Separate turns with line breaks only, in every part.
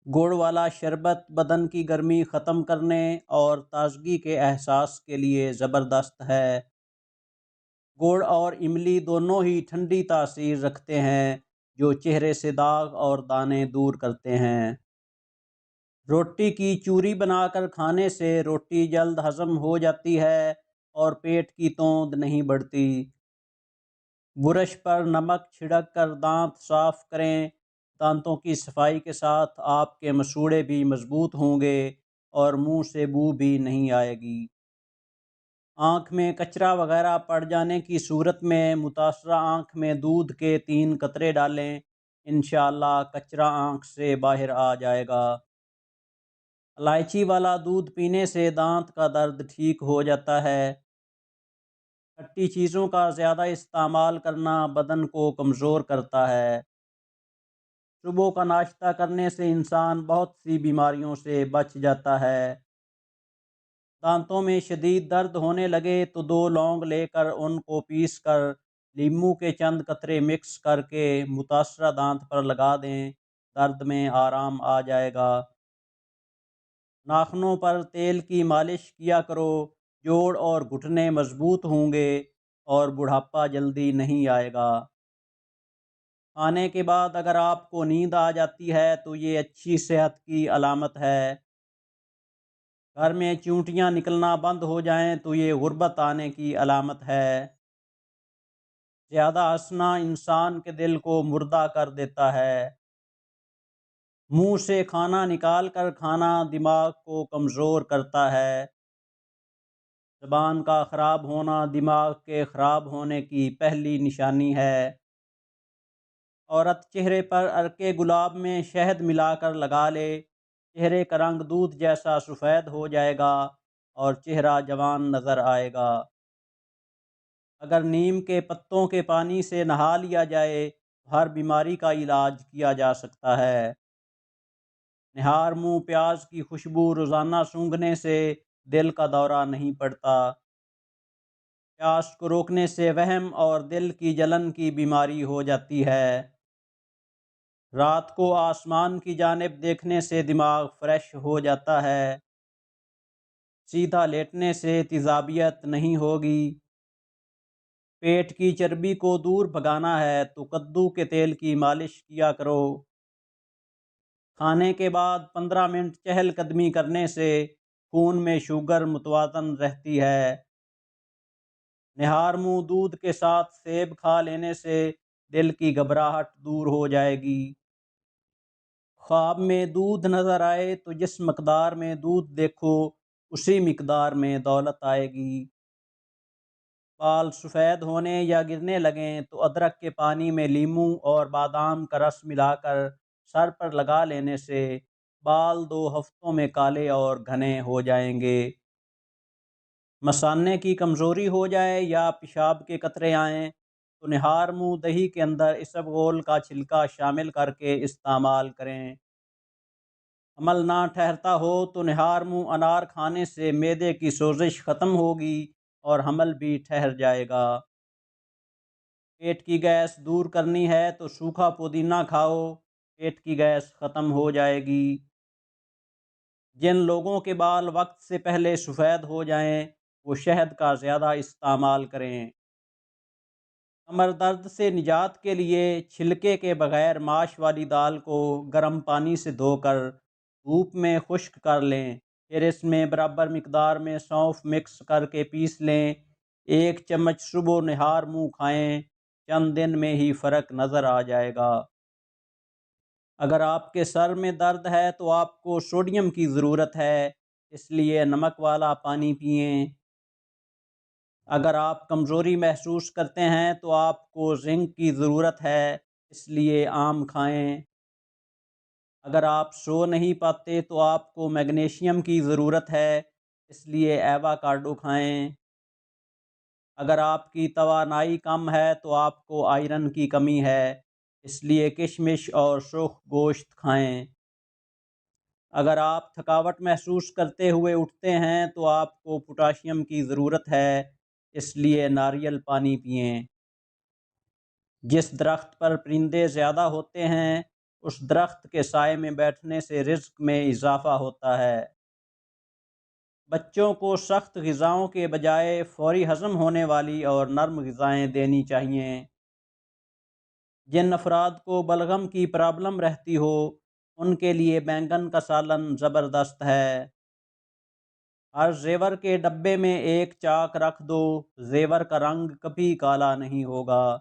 گڑ والا شربت بدن کی گرمی ختم کرنے اور تازگی کے احساس کے لیے زبردست ہے۔ گڑ اور املی دونوں ہی ٹھنڈی تاثیر رکھتے ہیں جو چہرے سے داغ اور دانے دور کرتے ہیں۔ روٹی کی چوری بنا کر کھانے سے روٹی جلد ہضم ہو جاتی ہے اور پیٹ کی توند نہیں بڑھتی۔ برش پر نمک چھڑک کر دانت صاف کریں۔ دانتوں کی صفائی کے ساتھ آپ کے مسوڑھے بھی مضبوط ہوں گے اور منہ سے بو بھی نہیں آئے گی۔ آنکھ میں کچرا وغیرہ پڑ جانے کی صورت میں متاثرہ آنکھ میں دودھ کے 3 قطرے ڈالیں، انشاءاللہ کچرا آنکھ سے باہر آ جائے گا۔ الائچی والا دودھ پینے سے دانت کا درد ٹھیک ہو جاتا ہے۔ کھٹی چیزوں کا زیادہ استعمال کرنا بدن کو کمزور کرتا ہے۔ صبح کا ناشتہ کرنے سے انسان بہت سی بیماریوں سے بچ جاتا ہے۔ دانتوں میں شدید درد ہونے لگے تو 2 لونگ لے کر ان کو پیس کر لیموں کے چند قطرے مکس کر کے متاثرہ دانت پر لگا دیں، درد میں آرام آ جائے گا۔ ناخنوں پر تیل کی مالش کیا کرو، جوڑ اور گھٹنے مضبوط ہوں گے اور بڑھاپا جلدی نہیں آئے گا۔ کھانے کے بعد اگر آپ کو نیند آ جاتی ہے تو یہ اچھی صحت کی علامت ہے۔ گھر میں چونٹیاں نکلنا بند ہو جائیں تو یہ غربت آنے کی علامت ہے۔ زیادہ ہنسنا انسان کے دل کو مردہ کر دیتا ہے۔ منہ سے کھانا نکال کر کھانا دماغ کو کمزور کرتا ہے۔ زبان کا خراب ہونا دماغ کے خراب ہونے کی پہلی نشانی ہے۔ عورت چہرے پر عرق گلاب میں شہد ملا کر لگا لے، چہرے کا رنگ دودھ جیسا سفید ہو جائے گا اور چہرہ جوان نظر آئے گا۔ اگر نیم کے پتوں کے پانی سے نہا لیا جائے تو ہر بیماری کا علاج کیا جا سکتا ہے۔ نہار منہ پیاز کی خوشبو روزانہ سونگھنے سے دل کا دورہ نہیں پڑتا۔ پیاس کو روکنے سے وہم اور دل کی جلن کی بیماری ہو جاتی ہے۔ رات کو آسمان کی جانب دیکھنے سے دماغ فریش ہو جاتا ہے۔ سیدھا لیٹنے سے تیزابیت نہیں ہوگی۔ پیٹ کی چربی کو دور بھگانا ہے تو کدو کے تیل کی مالش کیا کرو۔ کھانے کے بعد 15 منٹ چہل قدمی کرنے سے خون میں شوگر متوازن رہتی ہے۔ نہار منہ دودھ کے ساتھ سیب کھا لینے سے دل کی گھبراہٹ دور ہو جائے گی۔ خواب میں دودھ نظر آئے تو جس مقدار میں دودھ دیکھو اسی مقدار میں دولت آئے گی۔ بال سفید ہونے یا گرنے لگیں تو ادرک کے پانی میں لیموں اور بادام کا رس ملا کر سر پر لگا لینے سے بال 2 ہفتوں میں کالے اور گھنے ہو جائیں گے۔ مثانے کی کمزوری ہو جائے یا پیشاب کے قطرے آئیں تو نہار منہ دہی کے اندر اسبغول کا چھلکا شامل کر کے استعمال کریں۔ عمل نہ ٹھہرتا ہو تو نہار منہ انار کھانے سے معدے کی سوزش ختم ہوگی اور حمل بھی ٹھہر جائے گا۔ پیٹ کی گیس دور کرنی ہے تو سوکھا پودینہ کھاؤ، پیٹ کی گیس ختم ہو جائے گی۔ جن لوگوں کے بال وقت سے پہلے سفید ہو جائیں وہ شہد کا زیادہ استعمال کریں۔ کمر درد سے نجات کے لیے چھلکے کے بغیر ماش والی دال کو گرم پانی سے دھو کر دھوپ میں خشک کر لیں، پھر اس میں برابر مقدار میں سونف مکس کر کے پیس لیں۔ 1 چمچ صبح نہار منہ کھائیں، چند دن میں ہی فرق نظر آ جائے گا۔ اگر آپ کے سر میں درد ہے تو آپ کو سوڈیم کی ضرورت ہے، اس لیے نمک والا پانی پئیں۔ اگر آپ کمزوری محسوس کرتے ہیں تو آپ کو زنک کی ضرورت ہے، اس لیے آم کھائیں۔ اگر آپ سو نہیں پاتے تو آپ کو میگنیشیم کی ضرورت ہے، اس لیے ایووکاڈو کھائیں۔ اگر آپ کی توانائی کم ہے تو آپ کو آئرن کی کمی ہے، اس لیے کشمش اور سرخ گوشت کھائیں۔ اگر آپ تھکاوٹ محسوس کرتے ہوئے اٹھتے ہیں تو آپ کو پوٹاشیم کی ضرورت ہے، اس لیے ناریل پانی پئیں۔ جس درخت پر پرندے زیادہ ہوتے ہیں اس درخت کے سائے میں بیٹھنے سے رزق میں اضافہ ہوتا ہے۔ بچوں کو سخت غذاؤں کے بجائے فوری ہضم ہونے والی اور نرم غذائیں دینی چاہیے۔ جن افراد کو بلغم کی پرابلم رہتی ہو ان کے لیے بینگن کا سالن زبردست ہے۔ ہر زیور کے ڈبے میں ایک چاک رکھ دو، زیور کا رنگ کبھی کالا نہیں ہوگا۔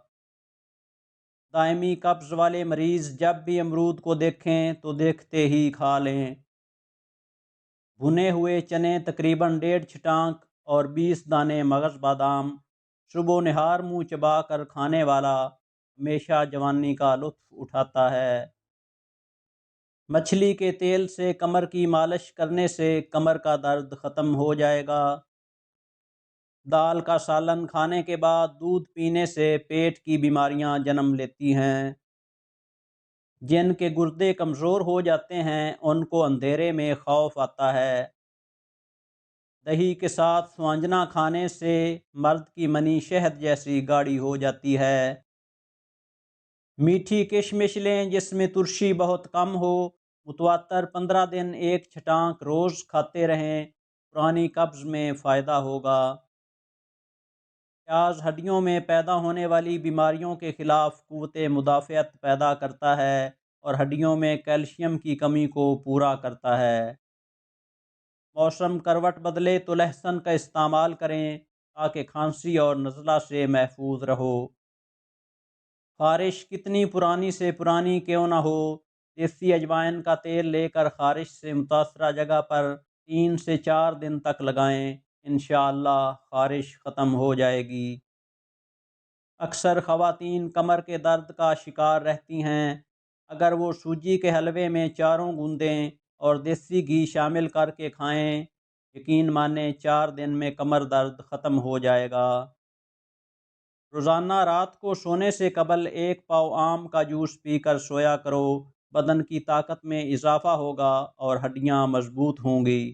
دائمی قبض والے مریض جب بھی امرود کو دیکھیں تو دیکھتے ہی کھا لیں۔ بھنے ہوئے چنے تقریباً 1.5 چھٹانک اور 20 دانے مغز بادام صبح و نہار منہ چبا کر کھانے والا ہمیشہ جوانی کا لطف اٹھاتا ہے۔ مچھلی کے تیل سے کمر کی مالش کرنے سے کمر کا درد ختم ہو جائے گا۔ دال کا سالن کھانے کے بعد دودھ پینے سے پیٹ کی بیماریاں جنم لیتی ہیں۔ جن کے گردے کمزور ہو جاتے ہیں ان کو اندھیرے میں خوف آتا ہے۔ دہی کے ساتھ سوانجنا کھانے سے مرد کی منی شہد جیسی گاڑھی ہو جاتی ہے۔ میٹھی کشمش لیں جس میں ترشی بہت کم ہو، متواتر 15 دن 1 چھٹانک روز کھاتے رہیں، پرانی قبض میں فائدہ ہوگا۔ پیاز ہڈیوں میں پیدا ہونے والی بیماریوں کے خلاف قوت مدافعت پیدا کرتا ہے اور ہڈیوں میں کیلشیم کی کمی کو پورا کرتا ہے۔ موسم کروٹ بدلے تو لہسن کا استعمال کریں تاکہ کھانسی اور نزلہ سے محفوظ رہو۔ خارش کتنی پرانی سے پرانی کیوں نہ ہو، دیسی اجوائن کا تیل لے کر خارش سے متاثرہ جگہ پر 3 سے 4 دن تک لگائیں، انشاءاللہ خارش ختم ہو جائے گی۔ اکثر خواتین کمر کے درد کا شکار رہتی ہیں۔ اگر وہ سوجی کے حلوے میں چاروں گوندیں اور دیسی گھی شامل کر کے کھائیں، یقین مانیں 4 دن میں کمر درد ختم ہو جائے گا۔ روزانہ رات کو سونے سے قبل 1 پاؤ آم کا جوس پی کر سویا کرو، بدن کی طاقت میں اضافہ ہوگا اور ہڈیاں مضبوط ہوں گی۔